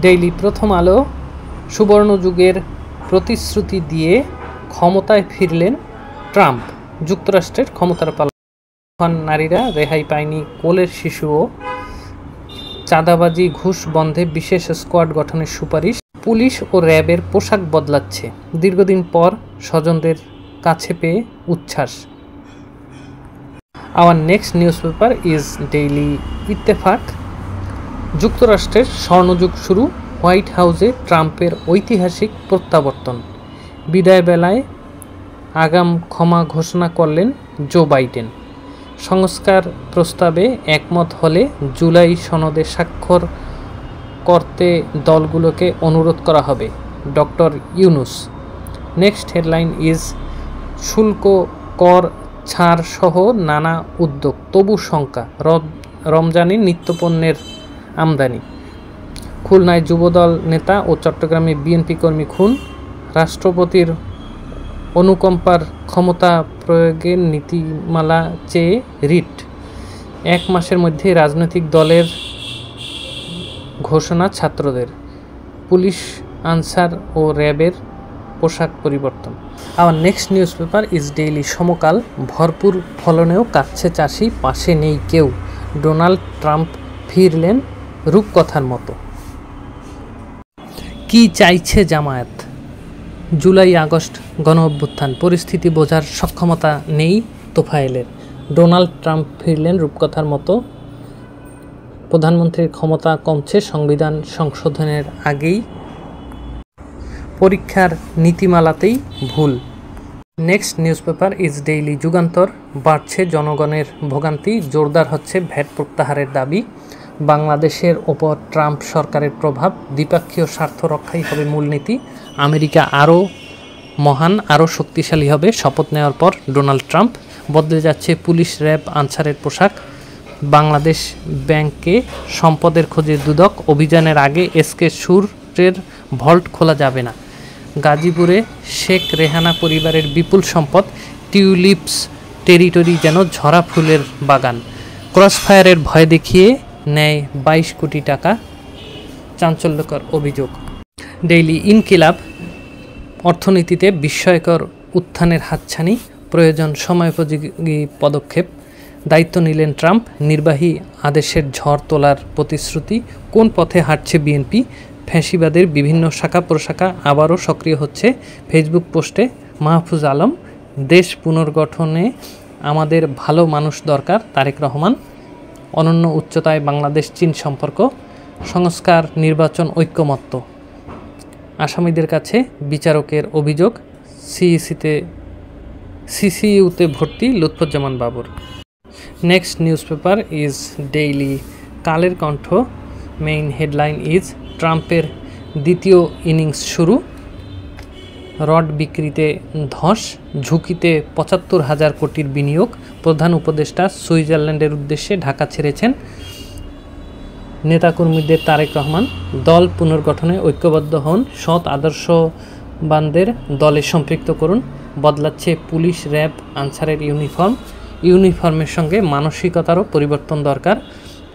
Daily প্রথম আলো, সুবর্ণযুগের প্রতিশ্রুতি দিয়ে ক্ষমতায় ফিরলেন ট্রাম্প, যুক্তরাষ্ট্রের ক্ষমতার পালা নারীরা রেহাই পায়নি, কোলের শিশুও। চাঁদাবাজি, ঘুষ বন্ধে বিশেষ স্কোয়াড গঠনের সুপারিশ। পুলিশ ও র্যাবের পোশাক বদলাচ্ছে, দীর্ঘদিন পর স্বজনদের কাছে পেয়ে উচ্ছ্বাস। Hour next newspaper is daily Ittefaq. যুক্তরাষ্ট্রের স্বর্ণযুগ শুরু, হোয়াইট হাউসে ট্রাম্পের ঐতিহাসিক প্রত্যাবর্তন। বিদায় বেলায় আগাম ক্ষমা ঘোষণা করলেন জো বাইডেন। সংস্কার প্রস্তাবে একমত হলে জুলাই সনদে স্বাক্ষর করতে দলগুলোকে অনুরোধ করা হবে, doctor Yunus. Next headline is শুল্ক কর ছাড় সহ নানা উদ্যোগ, তবু শঙ্কা, রমজানে নিত্যপণ্যের আমদানি। খুলনায় যুবদল নেতা ও চট্টগ্রামে বিএনপি কর্মী খুন। রাষ্ট্রপতির অনুকম্পার ক্ষমতা প্রয়োগের নীতিমালা চেয়ে রিট। 1 মাসের মধ্যে রাজনৈতিক দলের ঘোষণা ছাত্রদের। পুলিশ, আনসার ও র্যাবের পোশাক পরিবর্তন। Our next newspaper is daily Samakal. ভরপুর ফলনেও কাটছে চাষি, পাশে নেই কেউ। ডোনাল্ড ট্রাম্প ফিরলেন রূপকথার মতো। কি চাইছে জামায়াত? জুলাই আগস্ট গণ অভ্যুত্থান, পরিস্থিতি বোঝার সক্ষমতা নেই তোফায়েলের। ডোনাল্ড ট্রাম্প ফিরলেন রূপকথার মতো। প্রধানমন্ত্রীর ক্ষমতা কমছে, সংবিধান সংশোধনের আগেই। পরীক্ষার নীতিমালাতেই ভুল। Next newspaper is daily Jugantor. বাড়ছে জনগণের ভোগান্তি, জোরদার হচ্ছে ভ্যাট প্রত্যাহারের দাবি। বাংলাদেশের ওপর ট্রাম্প সরকারের প্রভাব, দ্বিপক্ষীয় স্বার্থ রক্ষাই হবে মূলনীতি। আমেরিকা আরও মহান, আরও শক্তিশালী হবে শপথ নেওয়ার পর ডোনাল্ড ট্রাম্প। বদলে যাচ্ছে পুলিশ, র্যাব, আনসারের পোশাক। বাংলাদেশ ব্যাংকে সম্পদের খোঁজে দুদক, অভিযানের আগে এসকে সুরের ভল্ট খোলা যাবে না। গাজীপুরে শেখ রেহানা পরিবারের বিপুল সম্পদ, টিউলিপস টেরিটরি যেন ঝরা ফুলের বাগান। ক্রসফায়ারের ভয় দেখিয়ে নেয় 22 কোটি টাকা, চাঞ্চল্যকর অভিযোগ। ডেইলি ইনকিলাব, অর্থনীতিতে বিস্ময়কর উত্থানের হাতছানি, প্রয়োজন সময়োপযোগী পদক্ষেপ। দায়িত্ব নিলেন ট্রাম্প, নির্বাহী আদেশের ঝড় তোলার প্রতিশ্রুতি। কোন পথে হাঁটছে বিএনপি? ফ্যাসিবাদের বিভিন্ন শাখা প্রশাখা আবারও সক্রিয় হচ্ছে। ফেসবুক পোস্টে মাহফুজ আলম, দেশ পুনর্গঠনে আমাদের ভালো মানুষ দরকার, তারেক রহমান। অনন্য উচ্চতায় বাংলাদেশ চীন সম্পর্ক। সংস্কার, নির্বাচন, ঐক্যমত্য। আসামিদের কাছে বিচারকের অভিযোগ। সিসিইউতে ভর্তি লুৎফুজ্জামান বাবুর। Next newspaper is daily Kaler Kantho. Main headline is ট্রাম্পের দ্বিতীয় ইনিংস শুরু। রড বিক্রিতে ধস, ঝুঁকিতে ৭৫,০০০ কোটির বিনিয়োগ। প্রধান উপদেষ্টা সুইজারল্যান্ডের উদ্দেশ্যে ঢাকা ছেড়েছেন। নেতাকর্মীদের তারেক রহমান, দল পুনর্গঠনে ঐক্যবদ্ধ হন, সৎ আদর্শবানদের দলে সম্পৃক্ত করুন। বদলাচ্ছে পুলিশ, র্যাব, আনসারের ইউনিফর্মের সঙ্গে মানসিকতারও পরিবর্তন দরকার।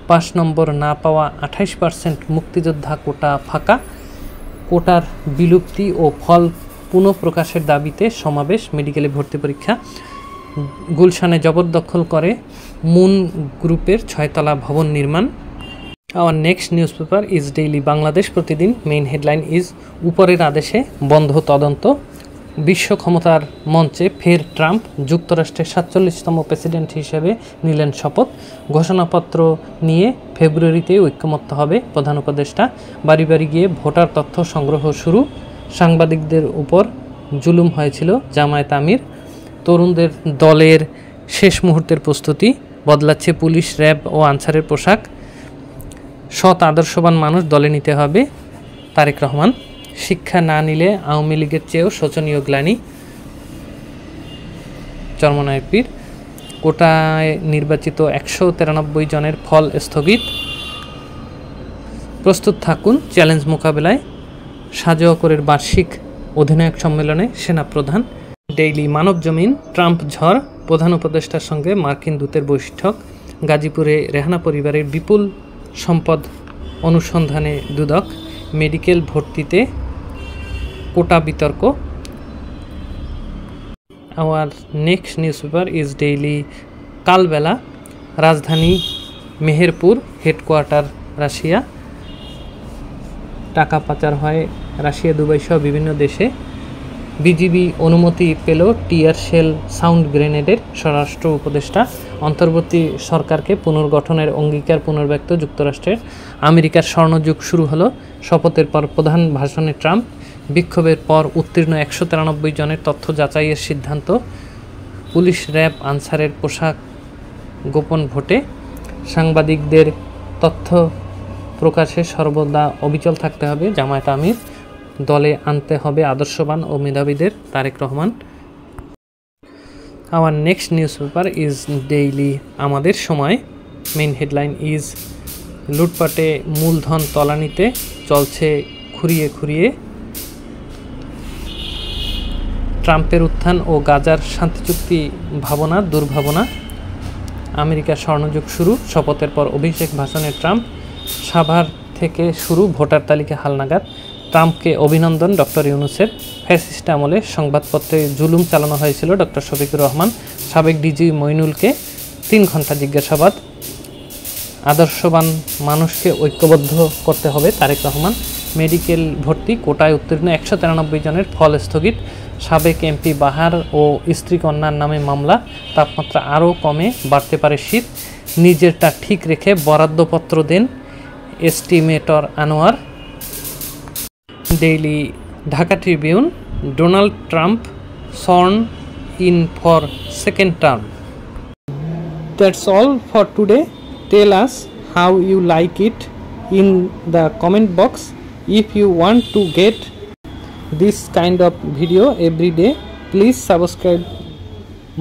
৫ নম্বর না পাওয়া 28% মুক্তিযোদ্ধা কোটা ফাঁকা। কোটার বিলুপ্তি ও ফল পুনঃপ্রকাশের দাবিতে সমাবেশ। মেডিকেলে ভর্তি পরীক্ষা। গুলশানে জবরদখল করে মুন গ্রুপের 6তলা ভবন নির্মাণ। Our next newspaper is daily Bangladesh Pratidin. Main headline is উপরের আদেশে বন্ধ তদন্ত। বিশ্ব ক্ষমতার মঞ্চে ফের ট্রাম্প, যুক্তরাষ্ট্রের 47তম প্রেসিডেন্ট হিসেবে নিলেন শপথ। ঘোষণাপত্র নিয়ে ফেব্রুয়ারিতে ঐক্যমত্য হবে প্রধান উপদেষ্টা। বাড়ি বাড়ি গিয়ে ভোটার তথ্য সংগ্রহ শুরু। সাংবাদিকদের উপর জুলুম হয়েছিল জামায়াত আমির। তরুণদের দলের শেষ মুহূর্তের প্রস্তুতি। বদলাচ্ছে পুলিশ, র্যাব ও আনসারের পোশাক। সৎ আদর্শবান মানুষ দলে নিতে হবে, তারেক রহমান। শিক্ষা না নিলে আওয়ামী লীগের চেয়েও শোচনীয় গ্লানি, চরমনায়ের পীর। কোটায় নির্বাচিত 193 জনের ফল স্থগিত। প্রস্তুত থাকুন চ্যালেঞ্জ মোকাবেলায়। সাজোয়াকরের বার্ষিক অধিনায়ক সম্মেলনে সেনাপ্রধান। ডেইলি মানবজমিন, ট্রাম্প ঝড়, প্রধান উপদেষ্টার সঙ্গে মার্কিন দূতের বৈঠক। গাজীপুরে রেহানা পরিবারের বিপুল সম্পদ অনুসন্ধানে দুদক। মেডিকেল ভর্তিতে কোটা বিতর্ক। Our next newspaper is daily Kalbela, রাজধানী মেহেরপুর, হেডকোয়ার্টার রাশিয়া, টাকা পাচার হয় রাশিয়া, দুবাই সহ বিভিন্ন দেশে। বিজিবি অনুমতি পেল টিয়ার শেল সাউন্ড গ্রেনেডের, স্বরাষ্ট্র উপদেষ্টা। অন্তর্বর্তী সরকারকে পুনর্গঠনের অঙ্গীকার পুনর্ব্যক্ত যুক্তরাষ্ট্রের। আমেরিকার স্বর্ণযুগ শুরু হলো, শপথের পর প্রধান ভাষণে ট্রাম্প। বিক্ষোভের পর উত্তীর্ণ 193 জনের তথ্য যাচাইয়ের সিদ্ধান্ত। পুলিশ, র্যাব, আনসারের পোশাক গোপন ভোটে। সাংবাদিকদের তথ্য প্রকাশে সর্বদা অবিচল থাকতে হবে, জামায়াত আমির। দলে আনতে হবে আদর্শবান ও মেধাবীদের, Tarique Rahman. Our next newspaper is daily Amader Shomoy. Main headline is লুটপাটে মূলধন তলানিতে চলছে খুঁড়িয়ে খুঁড়িয়ে। ট্রাম্পের উত্থান ও গাজার শান্তিচুক্তি ভাবনা দুর্ভাবনা। আমেরিকার স্বর্ণযুগ শুরু, শপথের পর অভিষেক ভাষণে ট্রাম্প। সাভার থেকে শুরু, ভোটার তালিকা হালনাগাদ। ট্রাম্পকে অভিনন্দন ডক্টর ইউনূসের। ফ্যাসিস্ট আমলে সংবাদপত্রে জুলুম চালানো হয়েছিল ডক্টর শফিকুর রহমান। সাবেক ডিজি মইনুলকে 3 ঘন্টা জিজ্ঞাসাবাদ। আদর্শবান মানুষকে ঐক্যবদ্ধ করতে হবে, তারেক রহমান। মেডিকেল ভর্তি, কোটায় উত্তীর্ণ 193 জনের ফল স্থগিত। সাবেক এমপি বাহার ও স্ত্রী কন্যার নামে মামলা। তাপমাত্রা আরও কমে, বাড়তে পারে শীত। নিজেরটা ঠিক রেখে বরাদ্দপত্র দেন estimator Anwar. Daily Dhaka Tribune, Donald Trump sworn in for second term. That's all for today. Tell us how you like it in the comment box. If you want to get this kind of video every day, please subscribe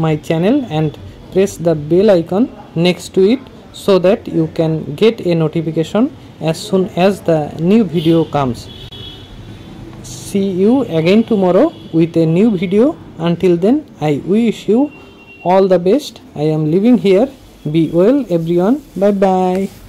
my channel and press the bell icon next to it so that you can get a notification as soon as the new video comes. See you again tomorrow with a new video. Until then, I wish you all the best. I am leaving here. Be well everyone. Bye bye.